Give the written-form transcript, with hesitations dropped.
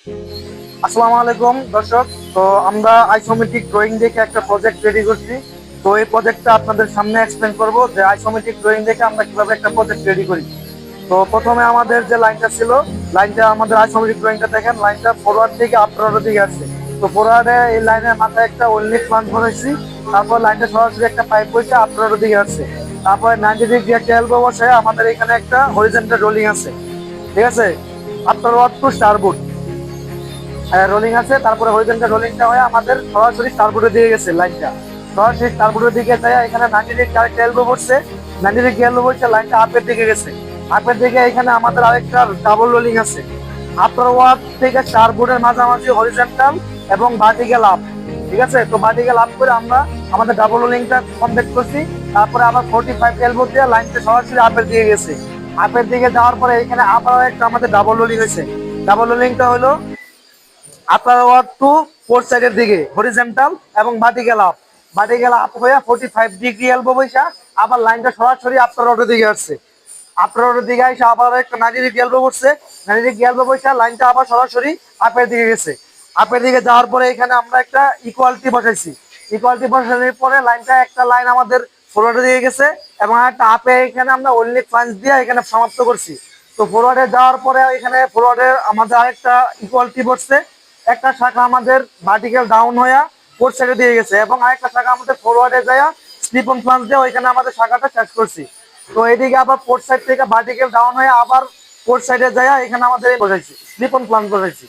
আসসালামু আলাইকুম দর্শক। তো আমরা আইসোমেট্রিক ড্রয়িং দেখে একটা প্রজেক্ট রেডি করছি। তো এই প্রজেক্টটা আপনাদের সামনে এক্সপ্লেন করব যে আইসোমেট্রিক ড্রয়িং দেখে আমরা কিভাবে একটা প্রজেক্ট রেডি করি। তো প্রথমে আমাদের যে লাইনটা ছিল, লাইনটা আমাদের আইসোমেট্রিক ড্রয়িংটা দেখেন, লাইনটা ফরওয়ার্ড থেকে আপওয়ার্ডের দিকে আসছে। তো ফরওয়ার্ডে এই লাইনের মাথায় একটা ওনলি প্লান্ট ধরেছি, তারপর লাইনটা সরাসরি একটা পাইপ বইছে আপওয়ার্ডের দিকে আসছে। তারপরে 90 ডিগ্রি একটা এলবো বসে আমাদের এখানে একটা হরিজন্টাল রোলিং আছে, ঠিক আছে, আপওয়ার্ড টু স্টারবোর্ড রোলিং আছে। তারপরে হরিজন্টাল রোলিংটা হয়ে আমাদের সরাসরি স্টারবোর্ডে দিয়ে গেছে লাইনটা, সরাসরি স্টারবোর্ডের দিকে যায়। এখানে 90 ডিগ্রি আরেকটা এলবো পড়ছে, 90 ডিগ্রি এলবো পড়ছে, লাইনটা আপের দিকে গেছে। আপের দিকে এখানে আমাদের আরেকটা ডাবল রোলিং আছে। আপার ওয়ার্ড থেকে স্টারবোর্ডের মাঝামাঝি হরিজন্টাল এবং ভার্টিক্যাল আপ, ঠিক আছে। তো ভার্টিক্যাল আপ করে আমরা আমাদের ডাবল রোলিংটা কমপ্লিট করছি। তারপরে আবার 45 এলবো দিয়ে লাইনটা সরাসরি আপের দিকে গেছে। আপের দিকে যাওয়ার পরে এখানে আবার একটা আমাদের ডাবল রোলিং হয়েছে। ডাবল রোলিংটা হলো আপনার ওয়ার্ড টু ফোর সাইডের দিকে হরিজন্টাল এবং ভার্টিক্যাল আপ হয়ে 45 ডিগ্রি এলবো বৈশা আবার লাইনটা সরাসরি আপনার রোডের দিকে আসছে। আপনার রোডের দিকে এসে আবার একটা 90 ডিগ্রি এলবো করছে, 90 ডিগ্রি এলবো বৈশা লাইনটা আবার সরাসরি আপের দিকে গেছে। আপের দিকে যাওয়ার পরে এখানে আমরা একটা ইকুয়ালিটি বসাইছি। ইকুয়ালিটি বসানোর পরে লাইনটা একটা লাইন আমাদের ফরওয়ার্ডে দিয়ে গেছে এবং একটা আপে এখানে আমরা অনলি ফ্লাঞ্চ দিয়ে এখানে সমাপ্ত করছি। তো ফরওয়ার্ডে যাওয়ার পরে এখানে ফরওয়ার্ডে আমাদের আরেকটা ইকুয়ালিটি বসছে। একটা শাখা আমাদের ভার্টিক্যাল ডাউন হয়ে ফোর সাইডে দিয়ে গেছে এবং আরেকটা শাখা আমাদের ফরওয়ার্ডে যায় স্লিপ অন প্লান্স দিয়ে ওইখানে আমাদের শাখাটা শেষ করছি। তো এদিকে আবার ফোর সাইড থেকে ভার্টিক্যাল ডাউন হয়ে আবার ফোর সাইডে যায় এখানে আমাদের বসাইছি স্লিপ অন প্লান্স বসাইছি।